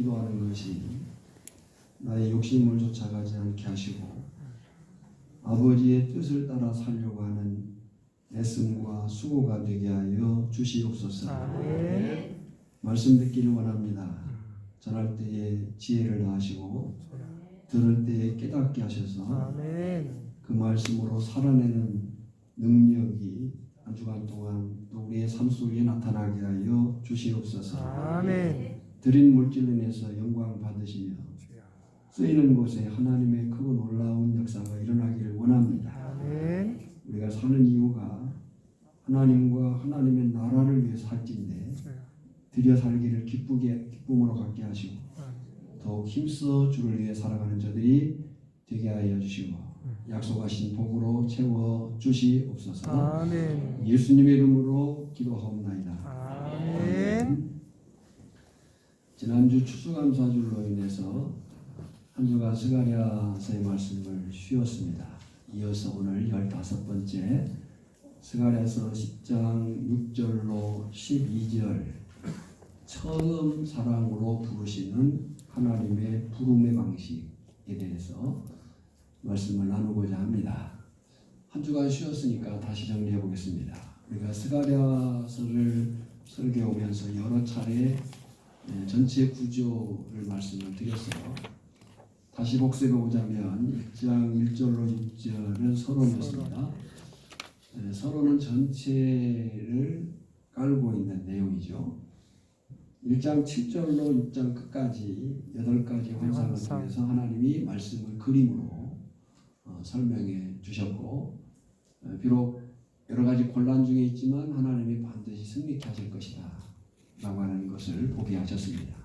기도하는 것이 나의 욕심을 쫓아가지 않게 하시고 아버지의 뜻을 따라 살려고 하는 애씀과 수고가 되게 하여 주시옵소서. 아멘. 말씀 듣기를 원합니다. 전할 때에 지혜를 다하시고 들을 때에 깨닫게 하셔서 아멘. 그 말씀으로 살아내는 능력이 한 주간 동안 또 우리의 삶 속에 나타나게 하여 주시옵소서. 아멘. 드린 물질로 인해서 영광 받으시며 쓰이는 곳에 하나님의 크고 놀라운 역사가 일어나기를 원합니다. 아멘. 우리가 사는 이유가 하나님과 하나님의 나라를 위해 살진데 드려 살기를 기쁨으로 갖게 하시고 더욱 힘써 주를 위해 살아가는 저들이 되게 하여 주시고 약속하신 복으로 채워 주시옵소서. 아멘. 예수님의 이름으로 기도하옵나이다. 아멘. 지난주 추수감사절로 인해서 한 주간 스가랴서의 말씀을 쉬었습니다. 이어서 오늘 15번째 스가랴서 10장 6절로 12절 처음 사랑으로 부르시는 하나님의 부름의 방식에 대해서 말씀을 나누고자 합니다. 한 주간 쉬었으니까 다시 정리해 보겠습니다. 우리가 스가랴서를 설교하면서 여러 차례 전체 구조를 말씀을 드렸어요. 다시 복습해 보자면 1장 1절로 6절은 서론이었습니다. 서론은 전체를 깔고 있는 내용이죠. 1장 7절로 6장 끝까지 8가지 환상을 통해서 하나님이 말씀을 그림으로 설명해 주셨고 비록 여러 가지 혼란 중에 있지만 하나님이 반드시 승리케 하실 것이다 라고 하는 것을 보게 하셨습니다.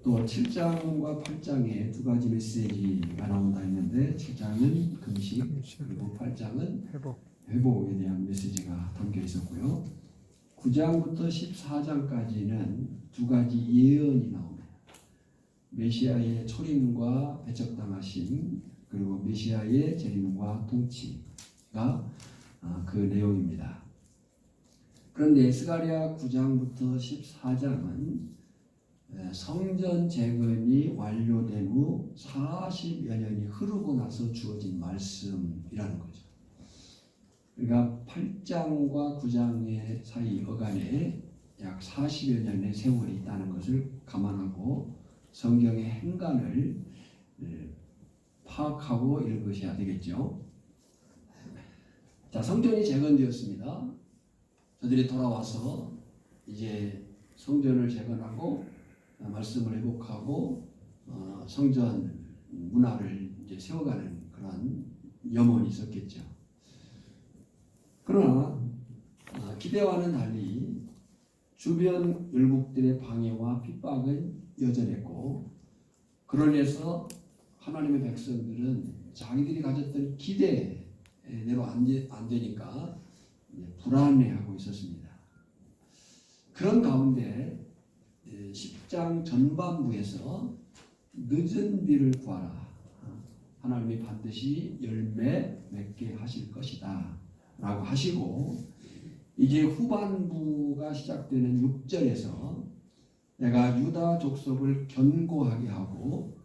또 7장과 8장에 두 가지 메시지가 나온다 했는데 7장은 금식 그리고 8장은 회복에 대한 메시지가 담겨 있었고요. 9장부터 14장까지는 두 가지 예언이 나옵니다. 메시아의 초림과 배척당하심 그리고 메시아의 재림과 통치가 그 내용입니다. 그런데 스가랴 9장부터 14장은 성전 재건이 완료된 후 40여 년이 흐르고 나서 주어진 말씀이라는 거죠. 그러니까 8장과 9장의 사이 어간에 약 40여 년의 세월이 있다는 것을 감안하고 성경의 행간을 파악하고 읽으셔야 되겠죠. 자, 성전이 재건되었습니다. 저들이 돌아와서 이제 성전을 재건하고 말씀을 회복하고 성전 문화를 이제 세워가는 그런 염원이 있었겠죠. 그러나 기대와는 달리 주변 열국들의 방해와 핍박은 여전했고 그로 인해서 하나님의 백성들은 자기들이 가졌던 기대대로 안 되니까 불안해하고 있었습니다. 그런 가운데 10장 전반부에서 늦은 비를 구하라. 하나님이 반드시 열매 맺게 하실 것이다 라고 하시고 이제 후반부가 시작되는 6절에서 내가 유다 족속을 견고하게 하고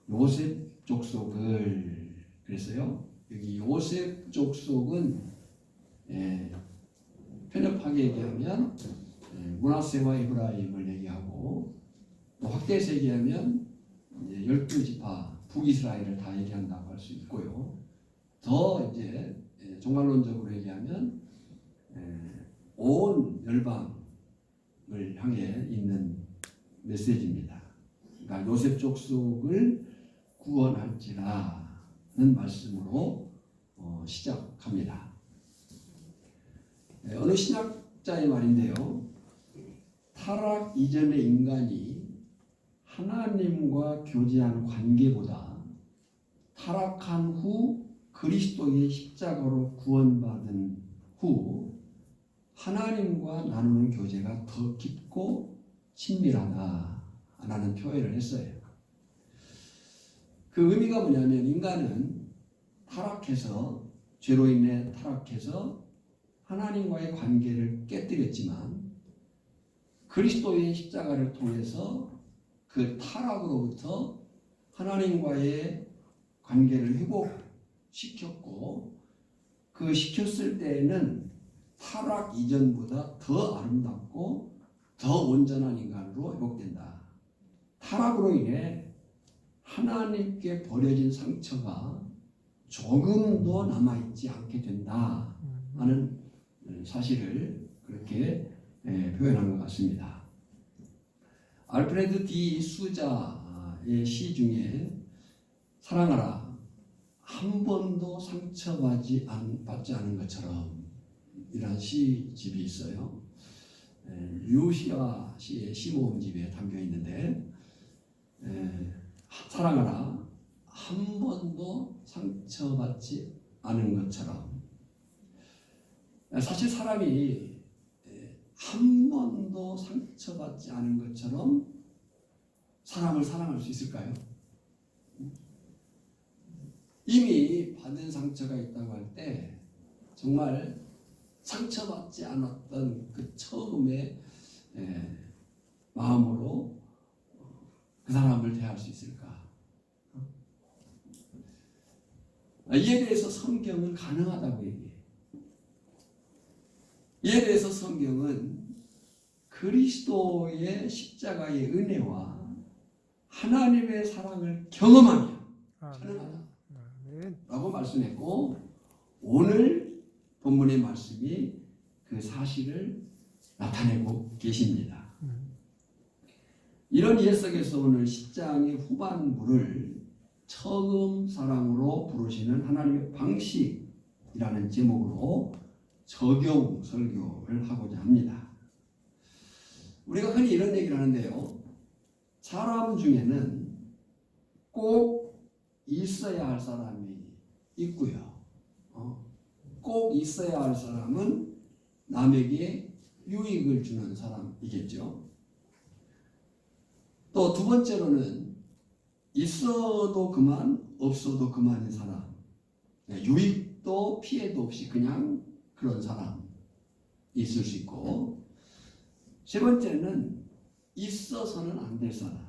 요셉 족속을 그랬어요. 여기 요셉 족속은 편협하게 얘기하면 므낫세와 에브라임을 얘기하고 또 확대해서 얘기하면 12지파 북이스라엘을 다 얘기한다고 할 수 있고요. 더 이제 종말론적으로 얘기하면 온 열방을 향해 있는 메시지입니다. 그러니까 요셉 족속을 구원할지라는 말씀으로 시작합니다. 어느 신학자의 말인데요. 타락 이전의 인간이 하나님과 교제한 관계보다 타락한 후 그리스도의 십자가로 구원받은 후 하나님과 나누는 교제가 더 깊고 친밀하다라는 표현을 했어요. 그 의미가 뭐냐면 인간은 타락해서 죄로 인해 타락해서 하나님과의 관계를 깨뜨렸지만 그리스도의 십자가를 통해서 그 타락으로부터 하나님과의 관계를 회복시켰고 그 시켰을 때에는 타락 이전보다 더 아름답고 더 온전한 인간으로 회복된다. 타락으로 인해 하나님께 버려진 상처가 조금도 남아있지 않게 된다 하는 사실을 그렇게 표현한 것 같습니다. 알프레드 디 수자의 시 중에 사랑하라 한 번도 상처받지 않은 것처럼 이런 시집이 있어요. 류시아 씨의 시모음집에 담겨 있는데 사랑하라 한 번도 상처받지 않은 것처럼 사실 사람이 한 번도 상처받지 않은 것처럼 사람을 사랑할 수 있을까요? 이미 받은 상처가 있다고 할 때 정말 상처받지 않았던 그 처음의 마음으로 그 사람을 대할 수 있을까? 이에 대해서 성경은 가능하다고 얘기해요. 이에 대해서 성경은 그리스도의 십자가의 은혜와 하나님의 사랑을 경험하며 가능하다라고 말씀했고 오늘 본문의 말씀이 그 사실을 나타내고 계십니다. 이런 이해 속에서 오늘 10장의 후반부를 처음 사랑으로 부르시는 하나님의 방식이라는 제목으로 적용 설교를 하고자 합니다. 우리가 흔히 이런 얘기를 하는데요. 사람 중에는 꼭 있어야 할 사람이 있고요. 꼭 있어야 할 사람은 남에게 유익을 주는 사람이겠죠. 또 두 번째로는 있어도 그만 없어도 그만인 사람, 유익도 피해도 없이 그냥 그런 사람이 있을 수 있고 세 번째는 있어서는 안 될 사람,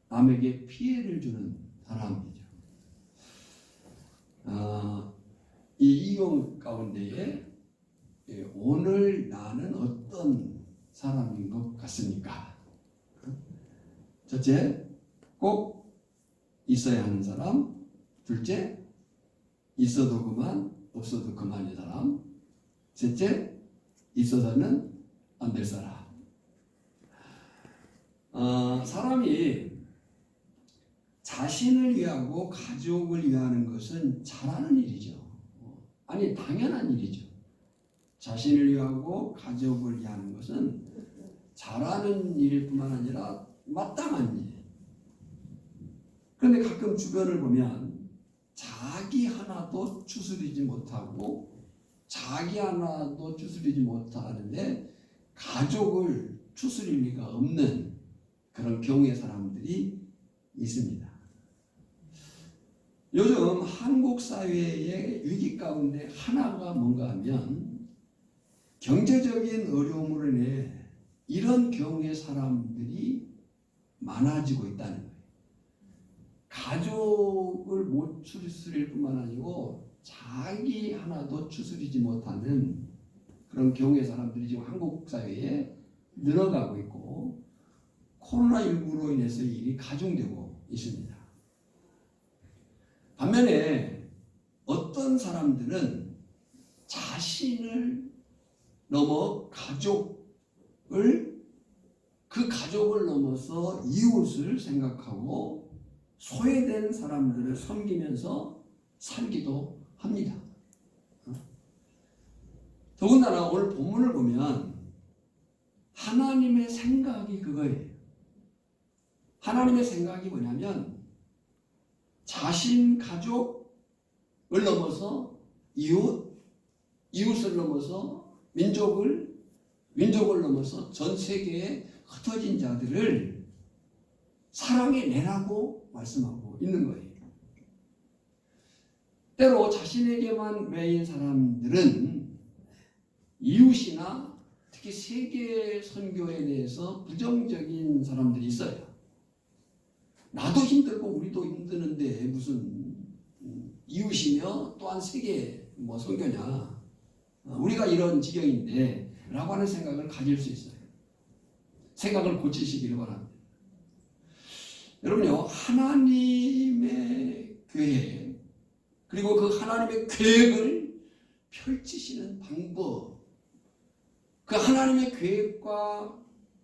남에게 피해를 주는 사람이죠. 이 경우 가운데에 오늘 나는 어떤 사람인 것 같습니까? 첫째, 꼭 있어야 하는 사람. 둘째, 있어도 그만, 없어도 그만인 사람. 셋째, 있어서는 안 될 사람. 사람이 자신을 위하고 가족을 위하는 것은 잘하는 일이죠. 아니, 당연한 일이죠. 자신을 위하고 가족을 위하는 것은 잘하는 일일 뿐만 아니라 마땅한 일. 그런데 가끔 주변을 보면 자기 하나도 추스리지 못하고 자기 하나도 추스리지 못하는데 가족을 추스릴 리가 없는 그런 경우의 사람들이 있습니다. 요즘 한국 사회의 위기 가운데 하나가 뭔가 하면 경제적인 어려움으로 인해 이런 경우의 사람들이 많아지고 있다는 거예요. 가족을 못 추스릴 뿐만 아니고 자기 하나도 추스리지 못하는 그런 경우의 사람들이 지금 한국 사회에 늘어가고 있고 코로나19로 인해서 이 일이 가중되고 있습니다. 반면에 어떤 사람들은 자신을 넘어 그 가족을 넘어서 이웃을 생각하고 소외된 사람들을 섬기면서 살기도 합니다. 더군다나 오늘 본문을 보면 하나님의 생각이 그거예요. 하나님의 생각이 뭐냐면 자신 가족을 넘어서 이웃을 넘어서 민족을 넘어서 전 세계에 흩어진 자들을 사랑해내라고 말씀하고 있는 거예요. 때로 자신에게만 매인 사람들은 이웃이나 특히 세계 선교에 대해서 부정적인 사람들이 있어요. 나도 힘들고 우리도 힘드는데 무슨 이웃이며 또한 세계 뭐 선교냐, 우리가 이런 지경인데 라고 하는 생각을 가질 수 있어요. 생각을 고치시기를 바랍니다. 여러분요, 하나님의 계획, 그리고 그 하나님의 계획을 펼치시는 방법, 그 하나님의 계획과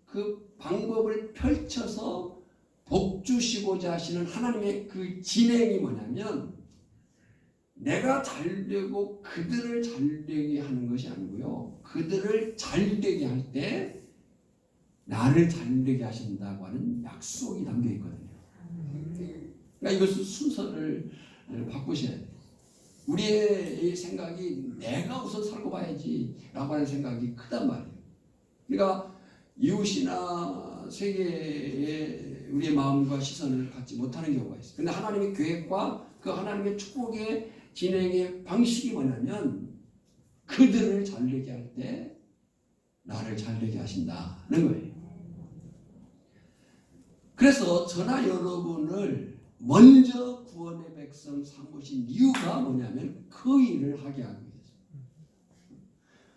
그 방법을 펼쳐서 복 주시고자 하시는 하나님의 그 진행이 뭐냐면, 내가 잘되고 그들을 잘되게 하는 것이 아니고요, 그들을 잘되게 할 때 나를 잘되게 하신다고 하는 약속이 담겨 있거든요. 그러니까 이것은 순서를 바꾸셔야 돼요. 우리의 생각이 내가 우선 살고 봐야지 라고 하는 생각이 크단 말이에요. 그러니까 이웃이나 세계에 우리의 마음과 시선을 갖지 못하는 경우가 있어요. 그런데 하나님의 계획과 그 하나님의 축복의 진행의 방식이 뭐냐면, 그들을 잘되게 할 때 나를 잘되게 하신다는 거예요. 그래서 저나 여러분을 먼저 구원의 백성 삼으신 이유가 뭐냐면 그 일을 하게 하기 위해서.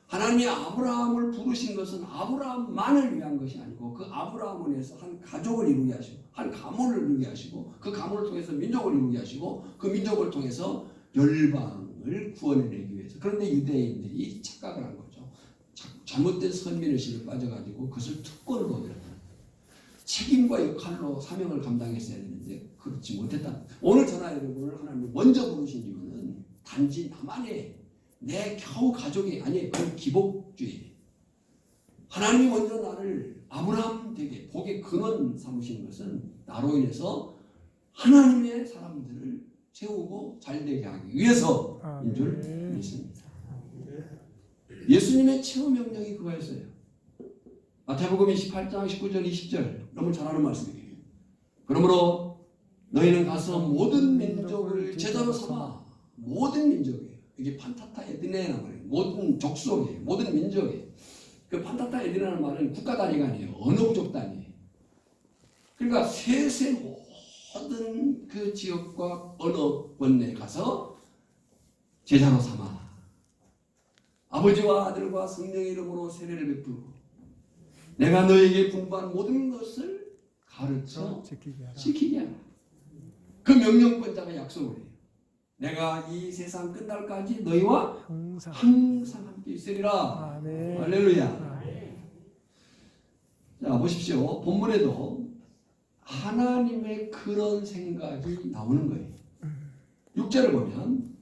하나님이 아브라함을 부르신 것은 아브라함만을 위한 것이 아니고 그 아브라함을 위해서 한 가족을 이루게 하시고 한 가문을 이루게 하시고 그 가문을 통해서 민족을 이루게 하시고 그 민족을 통해서 열방을 구원해내기 위해서. 그런데 유대인들이 착각을 한 거죠. 잘못된 선민의식에 빠져가지고 그것을 특권으로 여겼다. 책임과 역할로 사명을 감당했어야 되는데 그렇지 못했다. 오늘 저나 여러분을 하나님이 먼저 부르신 이유는 단지 나만의 내 겨우 가족이 아니, 그 기복주의. 하나님이 먼저 나를 아브라함 되게 복의 근원 삼으신 것은 나로 인해서 하나님의 사람들을 세우고 잘되게 하기 위해서인 줄 믿습니다. 예수님의 최후 명령이 그거였어요. 마태복음 28장 19절 20절 너무 잘 아는 말씀이에요. 그러므로 너희는 가서 모든 민족을 제자로 삼아. 모든 민족이에요. 이게 판타타 에드네라는 말이에요. 모든 족속이에요. 모든 민족이에요. 그 판타타 에드네라는 말은 국가 단위가 아니에요. 언어부족 단위예요. 그러니까 세세 모든 그 지역과 언어권에 가서 제자로 삼아. 아버지와 아들과 성령의 이름으로 세례를 베푸고 내가 너에게 분부한 모든 것을 가르쳐 지키게 하라. 그 명령권자가 약속을 해요. 내가 이 세상 끝날까지 너희와 항상 함께 있으리라. 아멘. 할렐루야. 자, 보십시오. 본문에도 하나님의 그런 생각이 나오는 거예요. 6절을 보면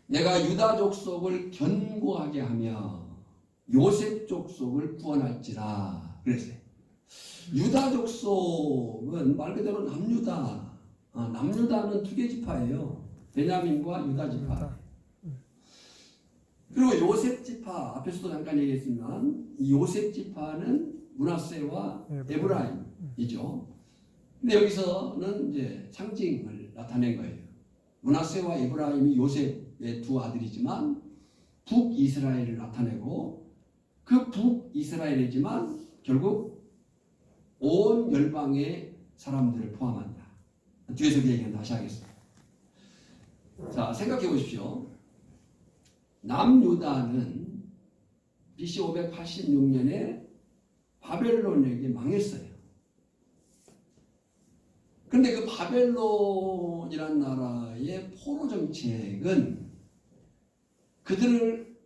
내가 유다 족속을 견고하게 하며 요셉 족속을 구원할지라 그랬어요. 유다 족속은 말 그대로 남유다. 남유다는 두 개 지파예요. 베냐민과 유다 지파. 그리고 요셉 지파, 앞에서도 잠깐 얘기했지만 이 요셉 지파는 므낫세와 에브라임이죠. 근데 여기서는 이제 상징을 나타낸 거예요. 므낫세와 에브라임이 요셉의 두 아들이지만 북이스라엘을 나타내고 그 북이스라엘이지만 결국 온 열방의 사람들을 포함한다. 뒤에서 그 얘기는 다시 하겠습니다. 자, 생각해 보십시오. 남유다는 BC 586년에 바벨론에게 망했어요. 그런데 그 바벨론이라는 나라의 포로 정책은 그들을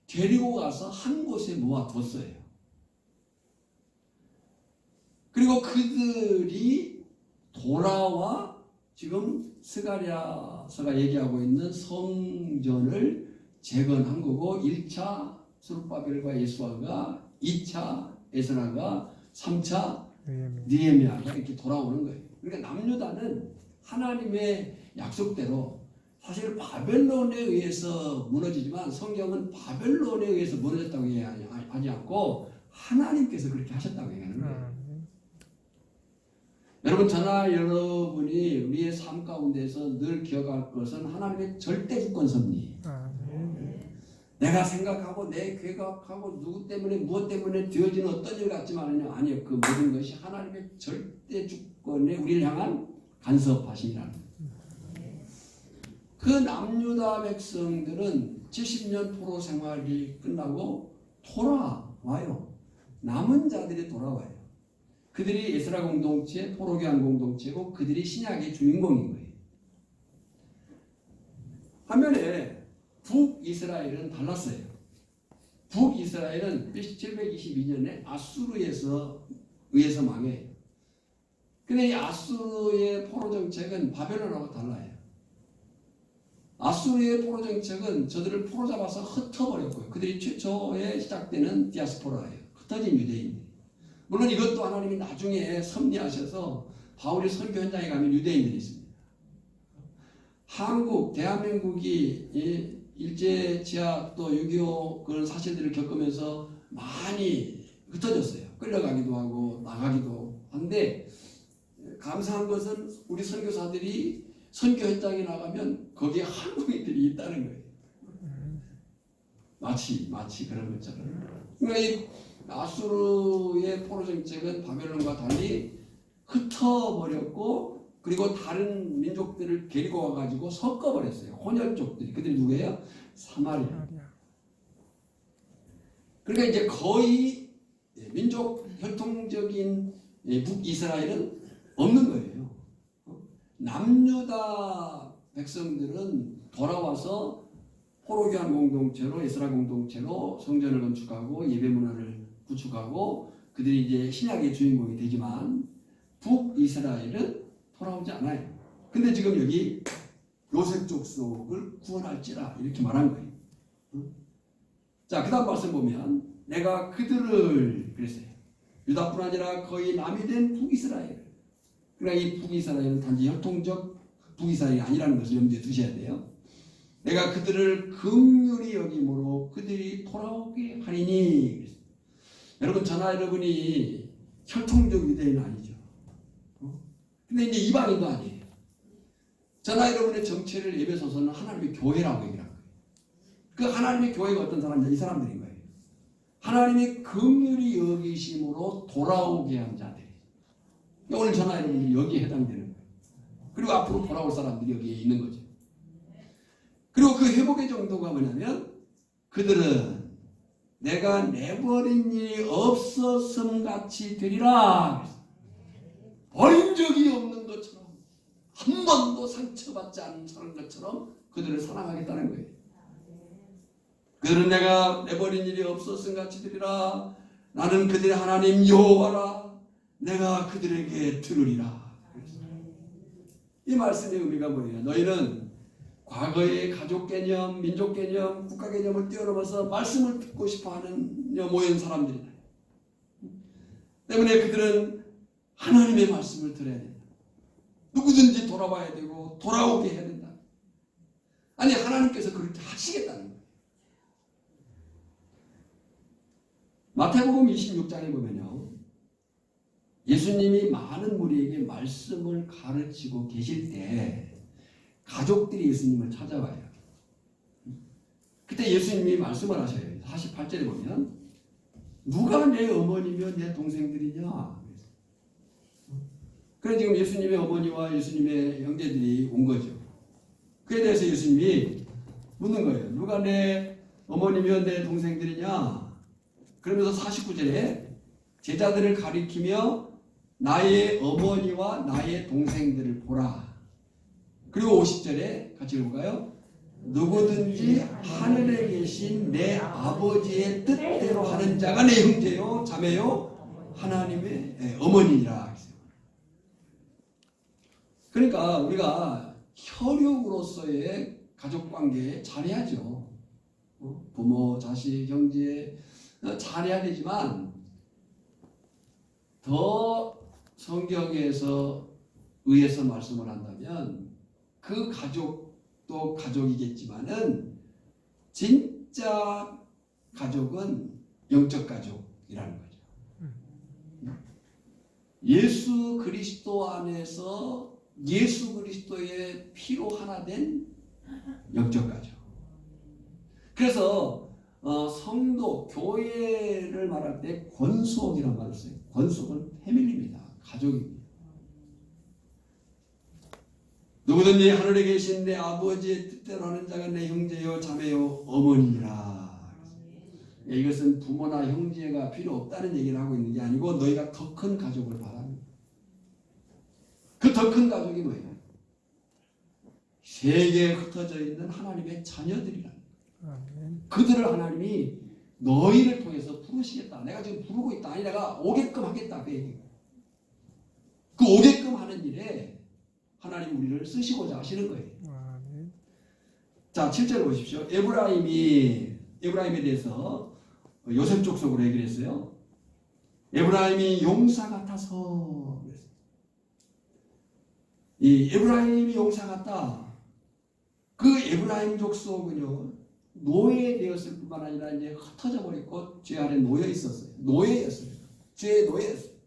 데리고 가서 한 곳에 모아뒀어요. 그리고 그들이 돌아와 지금 스가랴서가 얘기하고 있는 성전을 재건한 거고 1차 스룹바벨과 예수아가 2차 에스라가 3차 느헤미야가 이렇게 돌아오는 거예요. 그러니까 남유다는 하나님의 약속대로 사실 바벨론에 의해서 무너지지만 성경은 바벨론에 의해서 무너졌다고 하지 않고 하나님께서 그렇게 하셨다고 얘기하는 거예요. 여러분, 저나 여러분이 우리의 삶 가운데서 늘 기억할 것은 하나님의 절대 주권 섭리. 내가 생각하고 내 계획하고 누구 때문에 무엇 때문에 되어지는 어떤 일 같지만은요, 아니요. 그 모든 것이 하나님의 절대 주권에 우리를 향한 간섭하심이라는 거예요. 그 남유다 백성들은 70년 포로 생활이 끝나고 돌아와요. 남은 자들이 돌아와요. 그들이 에스라 공동체, 포로교환 공동체고 그들이 신약의 주인공인 거예요. 반면에 북이스라엘은 달랐어요. 북이스라엘은 722년에 아수르에서 의해서 망해요. 근데 이 아수르의 포로 정책은 바벨론하고 달라요. 아수르의 포로 정책은 저들을 포로 잡아서 흩어버렸고요. 그들이 최초에 시작되는 디아스포라예요. 흩어진 유대인들. 물론 이것도 하나님이 나중에 섭리하셔서 바울이 선교 현장에 가면 유대인들이 있습니다. 한국, 대한민국이 일제 지하 또 6.25 그런 사실들을 겪으면서 많이 흩어졌어요. 끌려가기도 하고 나가기도 한데 감사한 것은 우리 선교사들이 선교 현장에 나가면 거기에 한국인들이 있다는 거예요. 마치 그런 것처럼. 그러니까 이 아수르의 포로 정책은 바벨론과 달리 흩어버렸고 그리고 다른 민족들을 데리고 와가지고 섞어버렸어요. 혼혈족들이. 그들이 누구예요? 사마리아. 그러니까 이제 거의 민족 혈통적인 북이스라엘은 없는 거예요. 남유다 백성들은 돌아와서 포로교환 공동체로 에스라 공동체로 성전을 건축하고 예배 문화를 구축하고 그들이 이제 신약의 주인공이 되지만 북이스라엘은 돌아오지 않아요. 근데 지금 여기 요셉 족속을 구원할지라 이렇게 말한 거예요. 자, 그 다음 말씀 보면 내가 그들을 그랬어요. 유다뿐 아니라 거의 남이 된 북이스라엘. 그러니까 이 북이스라엘은 단지 혈통적 북이스라엘이 아니라는 것을 염두에 두셔야 돼요. 내가 그들을 긍휼히 여김으로 그들이 돌아오게 하리니. 여러분, 저나 여러분이 혈통적 유대인은 아니죠. 근데 이제 이방인도 아니에요. 저나 여러분의 정체를 예배소서는 하나님의 교회라고 얘기를 한 거예요. 그 하나님의 교회가 어떤 사람이냐? 이 사람들인 거예요. 하나님의 긍휼히 여기심으로 돌아오게 한 자들. 오늘 저나 여러분들이 여기에 해당되는 거예요. 그리고 앞으로 돌아올 사람들이 여기에 있는 거죠. 그리고 그 회복의 정도가 뭐냐면 그들은 내가 내버린 일이 없었음 같이 되리라. 버린 적이 없는 것처럼 한 번도 상처받지 않은 것처럼 그들을 사랑하겠다는 거예요. 그들은 내가 내버린 일이 없었음 같이 되리라. 나는 그들의 하나님 여호와라. 내가 그들에게 들으리라. 이 말씀의 의미가 뭐예요? 너희는 과거의 가족 개념, 민족 개념, 국가 개념을 뛰어넘어서 말씀을 듣고 싶어하는 모인 사람들이다. 때문에 그들은 하나님의 말씀을 들어야 된다. 누구든지 돌아와야 되고 돌아오게 해야 된다. 아니, 하나님께서 그렇게 하시겠다는 거예요. 마태복음 26장에 보면요, 예수님이 많은 무리에게 말씀을 가르치고 계실 때 가족들이 예수님을 찾아와요. 그때 예수님이 말씀을 하셔요. 48절에 보면 누가 내 어머니며 내 동생들이냐. 그래서 지금 예수님의 어머니와 예수님의 형제들이 온 거죠. 그에 대해서 예수님이 묻는 거예요. 누가 내 어머니며 내 동생들이냐. 그러면서 49절에 제자들을 가리키며 나의 어머니와 나의 동생들을 보라. 그리고 50절에 같이 읽어볼까요? 누구든지 하늘에 계신 내 아버지의 뜻대로 하는 자가 내 형제요 자매요 하나님의 어머니라. 그러니까 우리가 혈육으로서의 가족관계에 잘해야죠. 부모, 자식, 형제 잘해야 되지만 더 성경에서 의해서 말씀을 한다면 그 가족도 가족이겠지만은 진짜 가족은 영적 가족이라는 거죠. 예수 그리스도 안에서 예수 그리스도의 피로 하나 된 영적 가족. 그래서 성도, 교회를 말할 때 권속이라는 말을 써요. 권속은 패밀리입니다. 가족입니다. 누구든지 하늘에 계신 내 아버지의 뜻대로 하는 자가 내 형제요 자매요 어머니라. 이것은 부모나 형제가 필요 없다는 얘기를 하고 있는 게 아니고 너희가 더 큰 가족을 바랍니다. 그 더 큰 가족이 뭐예요? 세계에 흩어져 있는 하나님의 자녀들이라. 그들을 하나님이 너희를 통해서 부르시겠다. 내가 지금 부르고 있다. 아니 내가 오게끔 하겠다. 그 얘기예요. 그 오게끔 하는 일에 하나님 우리를 쓰시고자 하시는 거예요. 자, 7절 보십시오. 에브라임에 대해서 요셉 족속으로 얘기를 했어요. 에브라임이 용사 같아서 그랬어요. 이 에브라임이 용사 같다. 그 에브라임 족속은요 노예되었을 뿐만 아니라 이제 흩어져 버렸고 죄 아래 놓여 있었어요. 노예였어요. 죄의 노예였어요.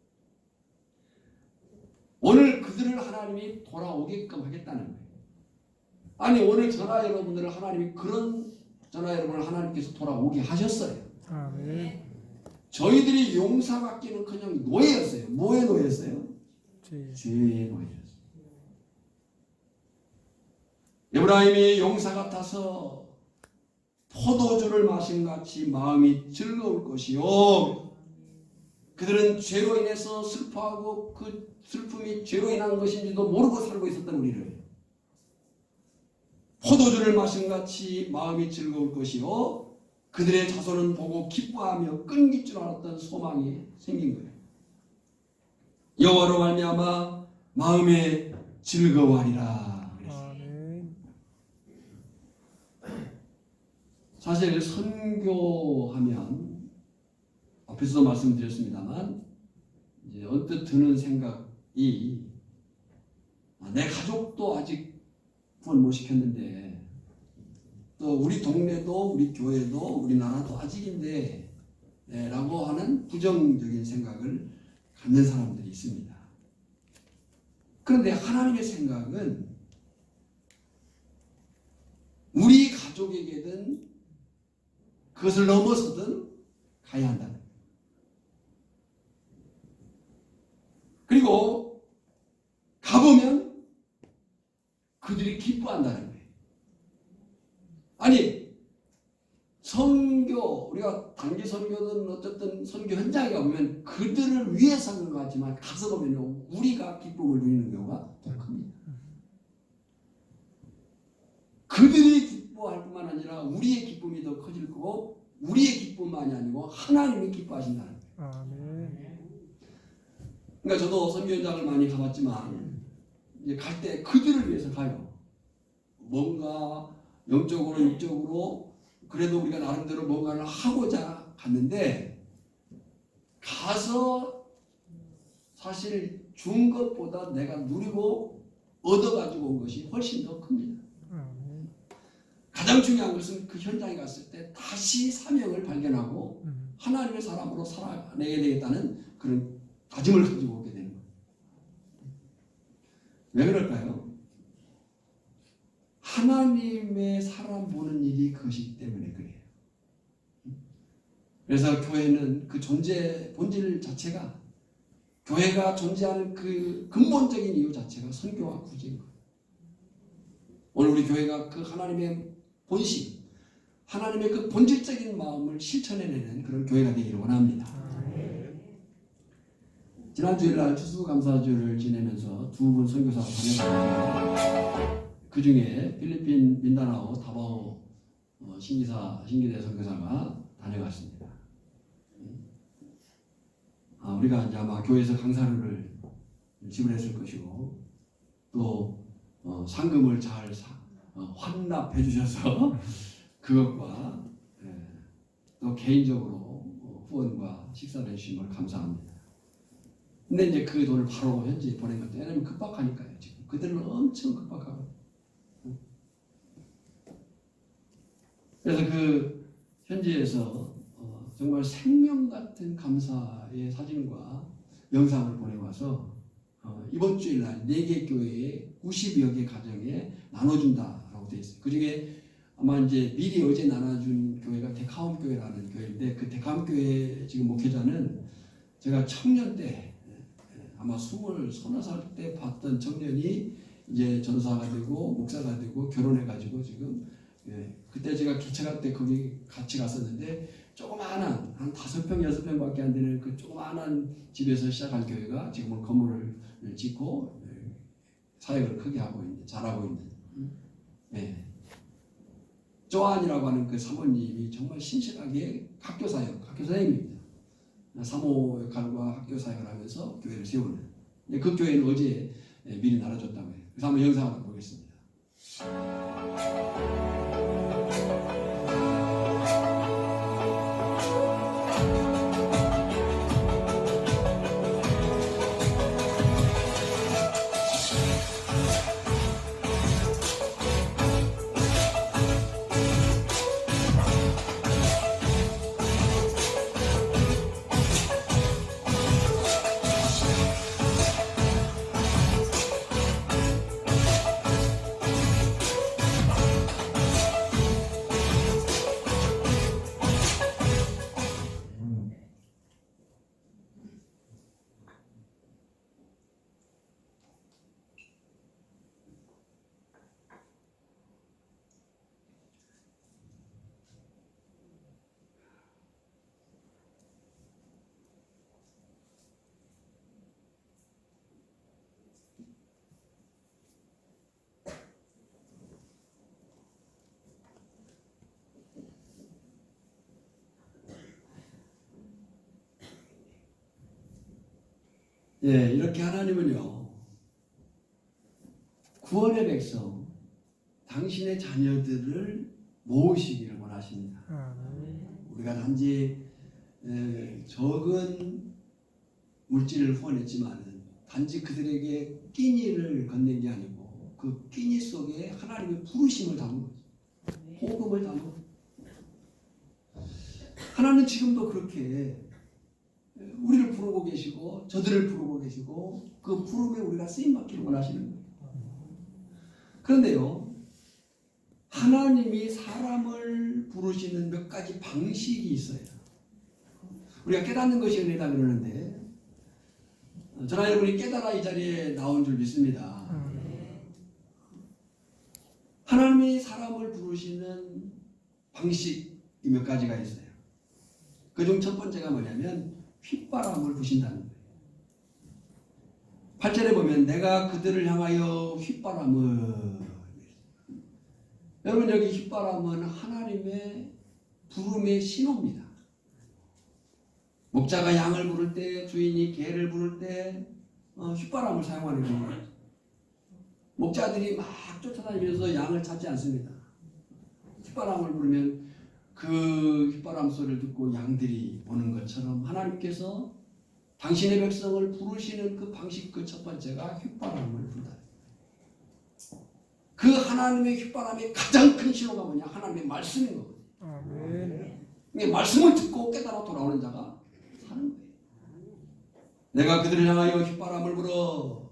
오늘 그들을 하나님이 돌아오게끔 하겠다는 거예요. 아니 오늘 전화 여러분들을 하나님이 그런 전화 여러분을 하나님께서 돌아오게 하셨어요. 아멘. 저희들이 용사 같기는커녕 노예였어요. 뭐의 노예였어요? 죄의 노예였어요. 에브라임이 용사 같아서 포도주를 마신 같이 마음이 즐거울 것이요. 그들은 죄로 인해서 슬퍼하고 그 슬픔이 죄로 인한 것인지도 모르고 살고 있었던 우리를 포도주를 마신 같이 마음이 즐거울 것이요. 그들의 자손은 보고 기뻐하며 끊길 줄 알았던 소망이 생긴 거예요. 여호와로 말미암아 마음에 즐거워하리라 그랬어요. 사실 선교하면 앞에서도 말씀드렸습니다만 이제 언뜻 드는 생각이 내 가족도 아직 구원 못 시켰는데 또 우리 동네도 우리 교회도 우리나라도 아직인데 라고 하는 부정적인 생각을 갖는 사람들이 있습니다. 그런데 하나님의 생각은 우리 가족에게든 그것을 넘어서든 가야 한다는 거예요. 그리고 가보면 그들이 기뻐한다는 거예요. 아니 선교 우리가 단기 선교든 어쨌든 선교 현장에 가보면 그들을 위해서 하는 것 같지만 가서 보면 우리가 기쁨을 누리는 경우가 더 큽니다. 그들이 기뻐할 뿐만 아니라 우리의 기쁨이 더 커질 거고 우리의 기쁨만이 아니고 하나님이 기뻐하신다는 거예요. 아멘. 그러니까 저도 선교 현장을 많이 가봤지만 이제 갈 때 그들을 위해서 가요. 뭔가 영적으로 육적으로 그래도 우리가 나름대로 뭔가를 하고자 갔는데 가서 사실 준 것보다 내가 누리고 얻어가지고 온 것이 훨씬 더 큽니다. 가장 중요한 것은 그 현장에 갔을 때 다시 사명을 발견하고 하나님의 사람으로 살아내야 되겠다는 그런 다짐을 가지고 오게 되는 거예요. 왜 그럴까요? 하나님의 사람 보는 일이 그것이기 때문에 그래요. 그래서 교회는 그 존재 본질 자체가 교회가 존재하는 그 근본적인 이유 자체가 선교와 구제인 거예요. 오늘 우리 교회가 그 하나님의 본심, 하나님의 그 본질적인 마음을 실천해내는 그런 교회가 되기를 원합니다. 지난 주일날 추수감사주를 지내면서 두 분 선교사가 다녔습니다. 그 중에 필리핀 민다나오 다바오 신기대 선교사가 다녀갔습니다. 우리가 이제 아마 교회에서 강사료를 지불했을 것이고 또 상금을 잘 환납해 주셔서 그것과 또 개인적으로 후원과 식사를 해주신 걸 감사합니다. 근데 이제 그 돈을 바로 현지에 보낸 것도 왜냐하면 급박하니까요. 지금 그들은 엄청 급박하고 그래서 그 현지에서 정말 생명 같은 감사의 사진과 영상을 보내와서 이번 주일날 4개 교회에 90여 개 가정에 나눠준다라고 되어 있어요. 그 중에 아마 이제 미리 어제 나눠준 교회가 데카홈 교회라는 교회인데 그 데카홈 교회 지금 목회자는 제가 청년 때 아마 20살 때 봤던 청년이 이제 전사가 되고 목사가 되고 결혼해가지고 지금 그때 제가 개척할 때 거기 같이 갔었는데 조그마한 한 5평 6평밖에 안 되는 그 조그마한 집에서 시작한 교회가 지금은 건물을 짓고 사역을 크게 하고 있는 잘하고 있는 조안이라고 하는 그 사모님이 정말 신실하게 학교 사역입니다. 사모 역할과 학교 사역을 하면서 교회를 세우는. 그 교회는 어제 미리 나눠줬다고 해요. 그래서 한번 영상을 한번 보겠습니다. 이렇게 하나님은요, 구원의 백성, 당신의 자녀들을 모으시기를 원하십니다. 우리가 단지 적은 물질을 후원했지만 단지 그들에게 끼니를 건넨 게 아니고 그 끼니 속에 하나님의 부르심을 담은 거죠. 복음을 담은 거죠. 하나님은 지금도 그렇게 우리를 부르고 계시고 저들을 부르고 계시고 그 부름에 우리가 쓰임받기를 원하시는 거예요. 그런데요, 하나님이 사람을 부르시는 몇 가지 방식이 있어요. 우리가 깨닫는 것이 은혜다 그러는데 저나 여러분이 깨달아 이 자리에 나온 줄 믿습니다. 하나님이 사람을 부르시는 방식이 몇 가지가 있어요. 그중 첫 번째가 뭐냐면 휘바람을 부신다는 거예요. 8절에 보면 내가 그들을 향하여 휘바람을, 여러분 여기 휘바람은 하나님의 부름의 신호입니다. 목자가 양을 부를 때, 주인이 개를 부를 때 휘바람을 사용하는 거예요. 목자들이 막 쫓아다니면서 양을 찾지 않습니다. 휘바람을 부르면 그 휘바람 소리를 듣고 양들이 오는 것처럼 하나님께서 당신의 백성을 부르시는 그 방식, 그 첫 번째가 휘바람을 분다. 그 하나님의 휘바람의 가장 큰 신호가 뭐냐? 하나님의 말씀인 거거든요. 아멘. 말씀을 듣고 깨달아 돌아오는 자가 사는 거예요. 내가 그들을 향하여 휘바람을 불어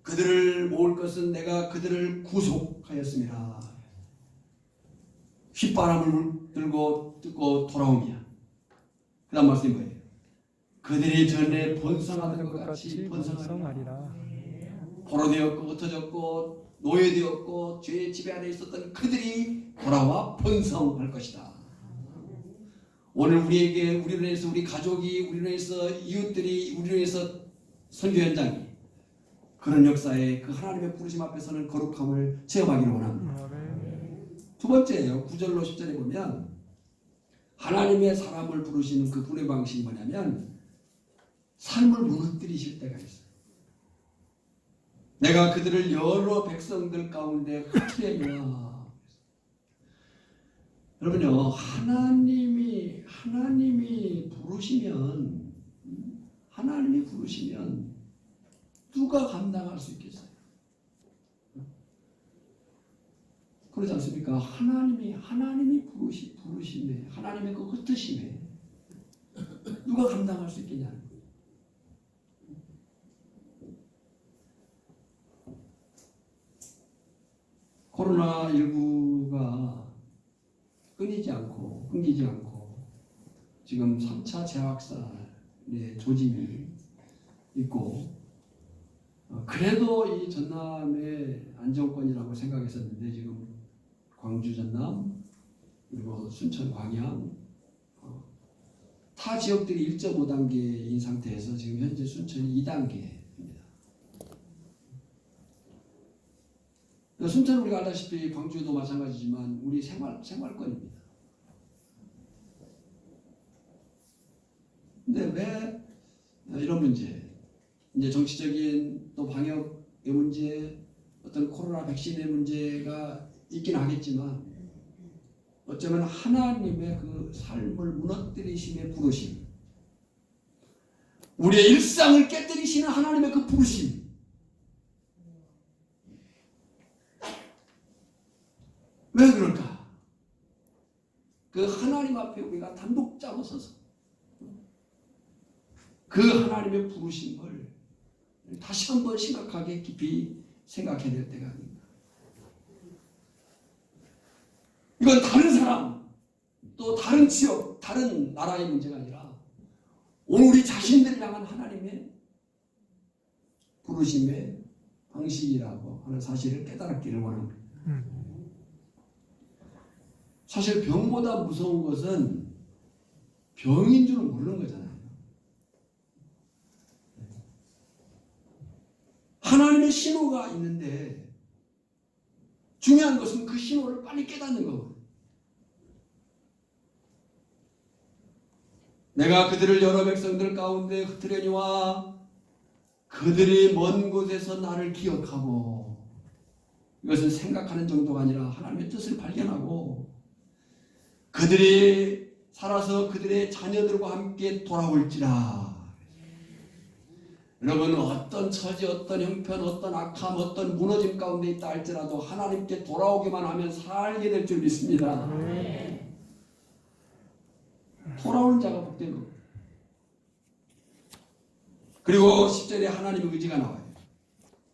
그들을 모을 것은 내가 그들을 구속하였습니다. 휘바람을 들고 듣고 돌아오면 그 다음 말씀이 뭐예요? 그들이 전에 번성하던 것 같이 번성하리라. 포로되었고 흩어졌고 노예되었고 죄의 지배 안에 있었던 그들이 돌아와 번성할 것이다. 오늘 우리에게, 우리로 인해서 우리 가족이, 우리로 인해서 이웃들이, 우리로 인해서 선교 현장이 그런 역사에 그 하나님의 부르심 앞에서는 거룩함을 체험하기를 원합니다. 두 번째예요. 9절로 10절에 보면 하나님의 사람을 부르시는 그 부르의 방식이 뭐냐면 삶을 무너뜨리실 때가 있어요. 내가 그들을 여러 백성들 가운데 흩으려니와. 여러분요, 하나님이 부르시면 누가 감당할 수 있겠어요? 그러지 않습니까? 하나님이 부르심에, 하나님의 그 흩으심에 누가 감당할 수 있겠냐는 거예요. 코로나19가 끊이지 않고 끊기지 않고 지금 3차 재확산의 조짐이 있고 그래도 이 전남의 안정권이라고 생각했었는데 지금 광주 전남 그리고 순천 광양 타 지역들이 1.5단계인 상태에서 지금 현재 순천이 2단계입니다. 순천은 우리가 알다시피 광주도 마찬가지지만 우리 생활권입니다. 근데 왜 이런 문제, 이제 정치적인 또 방역의 문제, 어떤 코로나 백신의 문제가 있긴 하겠지만 어쩌면 하나님의 그 삶을 무너뜨리심의 부르심, 우리의 일상을 깨뜨리시는 하나님의 그 부르심, 왜 그럴까? 그 하나님 앞에 우리가 단독자로 서서 그 하나님의 부르심을 다시 한번 심각하게 깊이 생각해야 될 때가 아닌가. 이건 다른 사람, 또 다른 지역, 다른 나라의 문제가 아니라 오늘 우리 자신들을 향한 하나님의 부르심의 방식이라고 하는 사실을 깨달았기를 원합니다. 사실 병보다 무서운 것은 병인 줄은 모르는 거잖아요. 하나님의 신호가 있는데 중요한 것은 그 신호를 빨리 깨닫는 거거든요. 내가 그들을 여러 백성들 가운데 흩으려니와 그들이 먼 곳에서 나를 기억하고, 이것은 생각하는 정도가 아니라 하나님의 뜻을 발견하고 그들이 살아서 그들의 자녀들과 함께 돌아올지라. 여러분, 어떤 처지, 어떤 형편, 어떤 악함, 어떤 무너짐 가운데 있다 할지라도 하나님께 돌아오기만 하면 살게 될 줄 믿습니다. 돌아오는 자가 복된 것. 그리고 10절에 하나님의 의지가 나와요.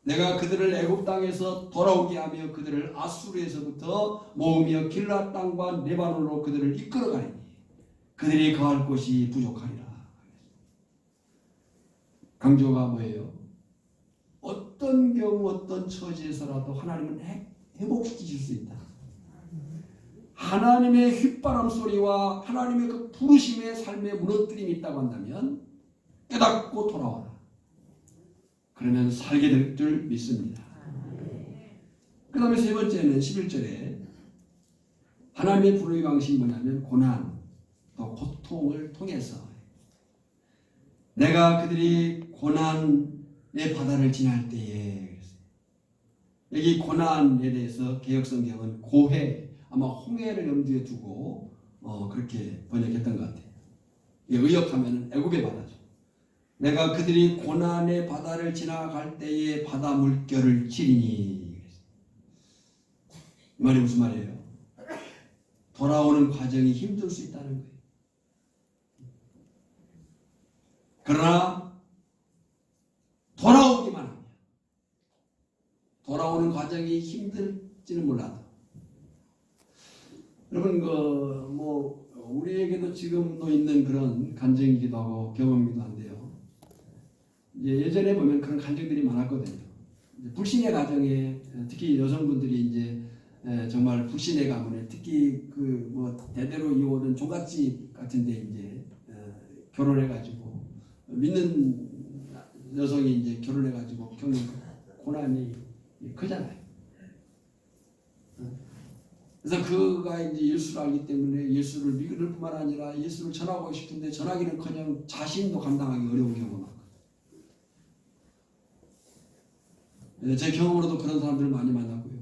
내가 그들을 애굽 땅에서 돌아오게 하며 그들을 아수르에서부터 모으며 길라 땅과 레바논으로 그들을 이끌어가리니 그들이 거할 곳이 부족하리라. 강조가 뭐예요? 어떤 경우 어떤 처지에서라도 하나님은 회복시키실 수 있다. 하나님의 휘바람 소리와 하나님의 그 부르심의 삶의 무너뜨림이 있다고 한다면 깨닫고 돌아와라. 그러면 살게 될 줄 믿습니다. 그 다음에 세 번째는 11절에 하나님의 부르의 방식이 뭐냐면 고난, 또 고통을 통해서 내가 그들이 고난의 바다를 지날 때에, 여기 고난에 대해서 개역성경은 고해, 아마 홍해를 염두에 두고 그렇게 번역했던 것 같아요. 의역하면 애굽의 바다죠. 내가 그들이 고난의 바다를 지나갈 때에 바다 물결을 치리니. 이 말이 무슨 말이에요? 돌아오는 과정이 힘들 수 있다는 거예요. 그러나 돌아오기만 하면, 돌아오는 과정이 힘들지는 몰라도, 여러분 우리에게도 지금도 있는 그런 간증이기도 하고 경험이기도 한데요. 예전에 보면 그런 간증들이 많았거든요. 불신의 가정에 특히 여성분들이 이제 정말 불신의 가문에 특히 대대로 이어오는 종갓집 같은데 이제 결혼해가지고 믿는 여성이 이제 결혼해가지고 겪는 고난이 크잖아요. 그래서 그가 이제 예수를 알기 때문에 예수를 믿을 뿐만 아니라 예수를 전하고 싶은데 전하기는커녕 자신도 감당하기 어려운 경우가 많거든요. 제 경험으로도 그런 사람들을 많이 만났고요.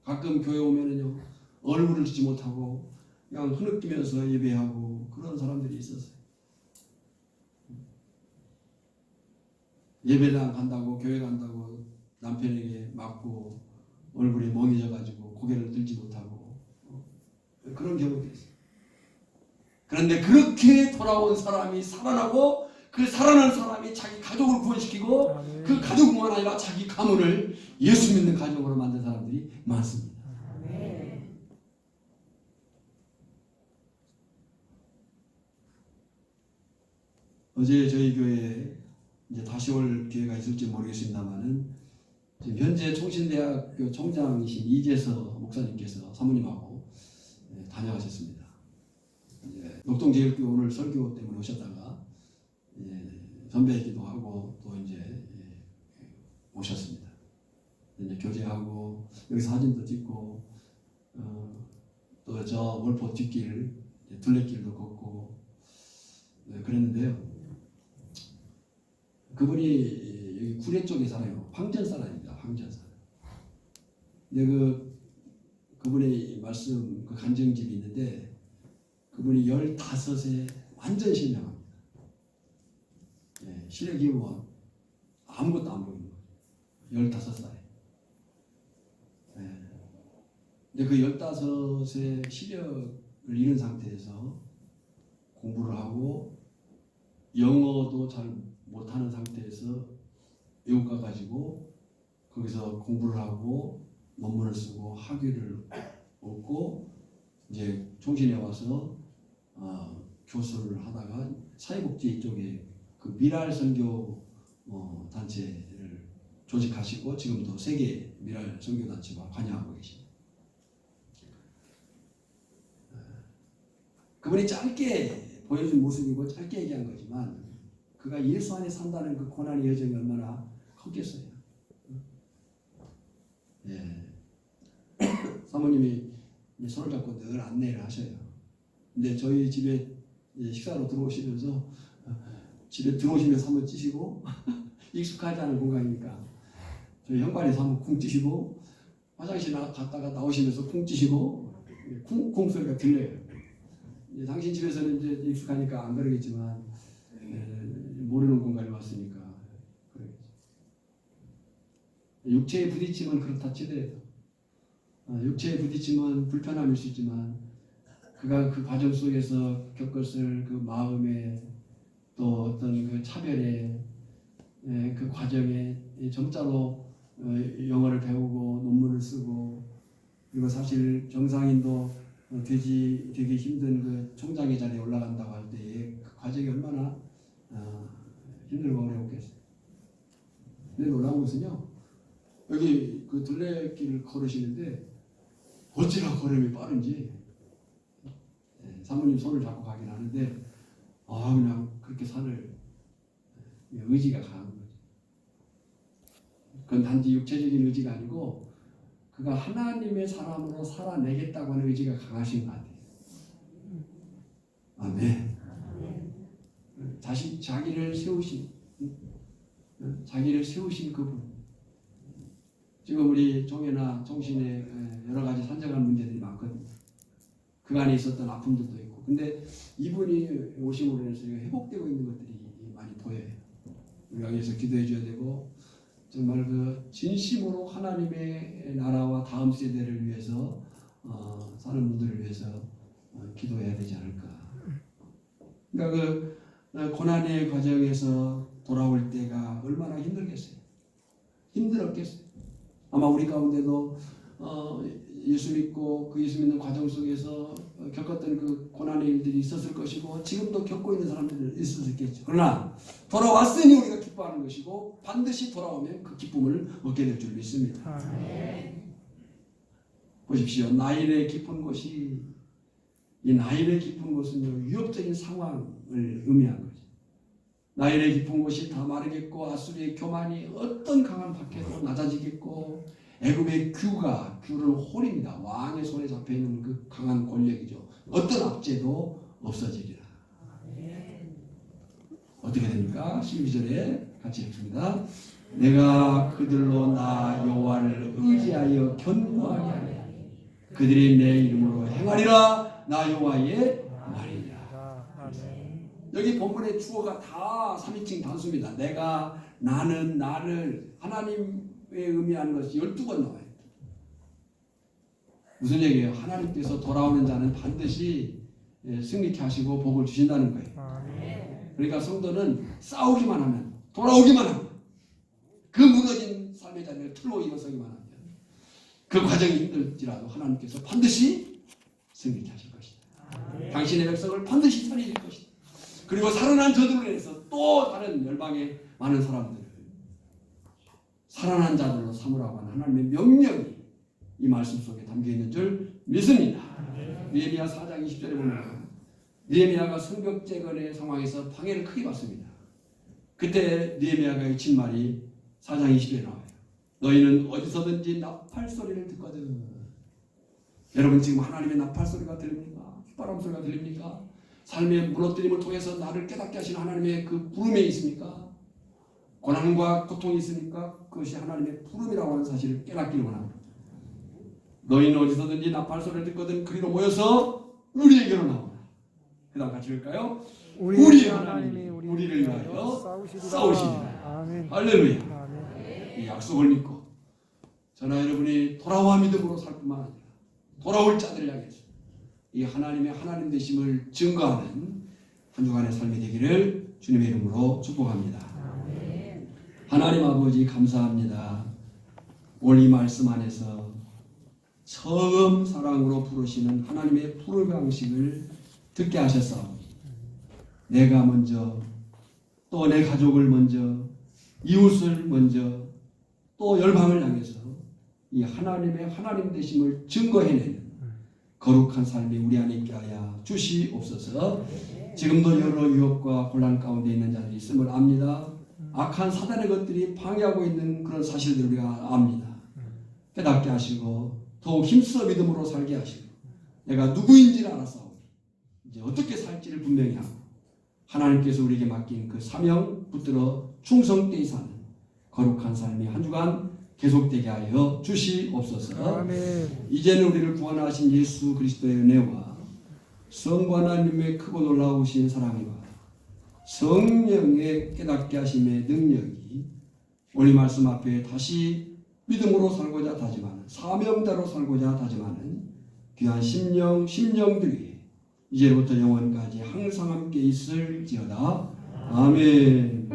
가끔 교회 오면은요 얼굴을 주지 못하고 그냥 흐느끼면서 예배하고 그런 사람들이 있었어요. 예배당 간다고 교회 간다고 남편에게 맞고 얼굴이 멍해져가지고 고개를 들지 못하고 그런 경우도 있어요. 그런데 그렇게 돌아온 사람이 살아나고 그 살아난 사람이 자기 가족을 구원시키고 그 가족뿐만 아니라 자기 가문을 예수 믿는 가족으로 만든 사람들이 많습니다. 어제 저희 교회에 이제 다시 올 기회가 있을지 모르겠습니다만은 지금 현재 총신대학교 총장이신 이재서 목사님께서 사모님하고 다녀가셨습니다. 녹동제일교회 오늘 설교 때문에 오셨다가 선배이기도 하고 또 이제 오셨습니다. 이제 교제하고 여기 사진도 찍고 또 저 월포 뒷길 둘레길도 걷고 그랬는데요. 그분이 여기 구례 쪽에 살아요. 황전 사람입니다. 황전 사람. 근데 그분의 말씀 그 간증집이 있는데 그분이 15에 완전 신명합니다. 시력이 뭐 아무것도 안 보이는 거예요. 15살에. 근데 그 15의 시력을 잃은 상태에서 공부를 하고 영어도 잘 못하는 상태에서 외국 가가지고 거기서 공부를 하고 논문을 쓰고 학위를 얻고 이제 총신에 와서 교수를 하다가 사회복지 쪽에 그 미랄 선교 단체를 조직하시고 지금도 세계 미랄 선교 단체와 관여하고 계십니다. 그분이 짧게 보여준 모습이고 짧게 얘기한 거지만 그가 예수 안에 산다는 그 고난의 여정이 얼마나 컸겠어요. 사모님이 손을 잡고 늘 안내를 하셔요. 근데 저희 집에 식사로 들어오시면서 집에 들어오시면서 한번 찌시고 익숙하지 않은 공간이니까 저희 현관에서 한번 쿵 찌시고 화장실 갔다가 나오시면서 쿵 찌시고 쿵쿵 소리가 들려요. 당신 집에서는 이제 익숙하니까 안 그러겠지만 모르는 공간에 왔으니까 그러겠죠. 육체의 부딪힘은 그렇다 치더라도 육체의 부딪힘은 불편함일 수 있지만 그가 그 과정 속에서 겪었을 그 마음의 또 어떤 그 차별의 그 과정에 점자로 영어를 배우고 논문을 쓰고 그리고 사실 정상인도 되기 힘든 그 총장의 자리에 올라간다고 할 때의 그 과정이 얼마나 힘들고 어려웠겠어요. 근데 놀라운 것은요, 여기 그 둘레길을 걸으시는데 어찌나 걸음이 빠른지 사모님 손을 잡고 가긴 하는데 그냥 그렇게 산을 의지가 강한 거죠. 그건 단지 육체적인 의지가 아니고 그가 하나님의 사람으로 살아내겠다고 하는 의지가 강하신 것 같아요. 아멘. 자기를 세우신 그분. 지금 우리 종회나 종신에 여러 가지 산정한 문제들이 많거든요. 그 안에 있었던 아픔들도 있고. 근데 이분이 오심으로 인해서 회복되고 있는 것들이 많이 보여요. 우리가 여기서 기도해 줘야 되고 정말 그 진심으로 하나님의 나라와 다음 세대를 위해서 사는 분들을 위해서 기도해야 되지 않을까. 그러니까 그 고난의 과정에서 돌아올 때가 얼마나 힘들겠어요. 힘들었겠어요. 아마 우리 가운데도 예수 믿고 그 예수 믿는 과정 속에서 겪었던 그 고난의 일들이 있었을 것이고 지금도 겪고 있는 사람들이 있을 수 있겠죠. 그러나 돌아왔으니 우리가 기뻐하는 것이고 반드시 돌아오면 그 기쁨을 얻게 될 줄 믿습니다. 보십시오. 나일의 깊은 곳이 이 나일의 깊은 곳은요 위협적인 상황을 의미한 거죠. 나일의 깊은 곳이 다 마르겠고 아수리의 교만이 어떤 강한 박해도 낮아지겠고 애굽의 귤은 홀입니다. 왕의 손에 잡혀있는 그 강한 권력이죠. 어떤 압제도 없어지리라. 어떻게 됩니까? 12절에 같이 읽습니다. 내가 그들로 나 여호와를 의지하여 견고하게 하리라. 그들이 내 이름으로 행하리라. 나 여호와의 말이라. 여기 본문의 주어가 다 3인칭 단수입니다. 내가, 나는, 나를 하나님의 의미하는 것이 12번 나와요. 무슨 얘기예요? 하나님께서 돌아오는 자는 반드시 승리케 하시고 복을 주신다는 거예요. 그러니까 성도는 싸우기만 하면, 돌아오기만 하면, 그 무너진 삶의 자리를 틀고 일어서기만 하면 그 과정이 힘들지라도 하나님께서 반드시 승리케 하실 것이다. 당신의 백성을 반드시 살리실 것이다. 그리고 살아난 저들로 인해서 또 다른 열방의 많은 사람들을 살아난 자들로 삼으라고 하는 하나님의 명령이 이 말씀 속에 담겨 있는 줄 믿습니다. 느헤미야 4장 20절에 보면 느헤미야가 성벽 재건의 상황에서 방해를 크게 받습니다. 그때 느헤미야가 외친 말이 4장 20절에 나와요. 너희는 어디서든지 나팔 소리를 듣거든. 여러분 지금 하나님의 나팔 소리가 들립니까? 휘바람 소리가 들립니까? 삶의 무너뜨림을 통해서 나를 깨닫게 하시는 하나님의 그 부름에 있습니까? 고난과 고통이 있으니까 그것이 하나님의 부름이라고 하는 사실을 깨닫기를 원합니다. 너희는 어디서든지 나팔 소리를 듣거든 그리로 모여서 우리에게로 나오라. 그 다음 같이 읽을까요? 우리 하나님이 우리를 위하여 싸우시리라. 아멘. 할렐루야. 아멘. 이 약속을 믿고 저나 여러분이 돌아와 믿음으로 살 뿐만 아니라 돌아올 자들을 향해서 이 하나님의 하나님 되심을 증거하는 한 주간의 삶이 되기를 주님의 이름으로 축복합니다. 하나님 아버지 감사합니다. 오늘 이 말씀 안에서 처음 사랑으로 부르시는 하나님의 부르 방식을 듣게 하셨사옵니다. 내가 먼저 또 내 가족을 먼저 이웃을 먼저 또 열방을 향해서 이 하나님의 하나님 되심을 증거해내는 거룩한 삶이 우리 안에 있게 하여 주시옵소서. 지금도 여러 유혹과 혼란 가운데 있는 자들이 있음을 압니다. 악한 사단의 것들이 방해하고 있는 그런 사실들을 우리가 압니다. 깨닫게 하시고 더욱 힘써 믿음으로 살게 하시고 내가 누구인지를 알아서 이제 어떻게 살지를 분명히 하고 하나님께서 우리에게 맡긴 그 사명 붙들어 충성되이 사는 거룩한 삶이 한 주간 계속되게 하여 주시옵소서. 아멘. 이제는 우리를 구원하신 예수 그리스도의 은혜와 성부 하나님의 크고 놀라우신 사랑과 성령의 깨닫게 하심의 능력이 오늘 말씀 앞에 다시 믿음으로 살고자 다짐하는 사명자로 살고자 다짐하는 귀한 심령들이 이제부터 영원까지 항상 함께 있을지어다. 아멘.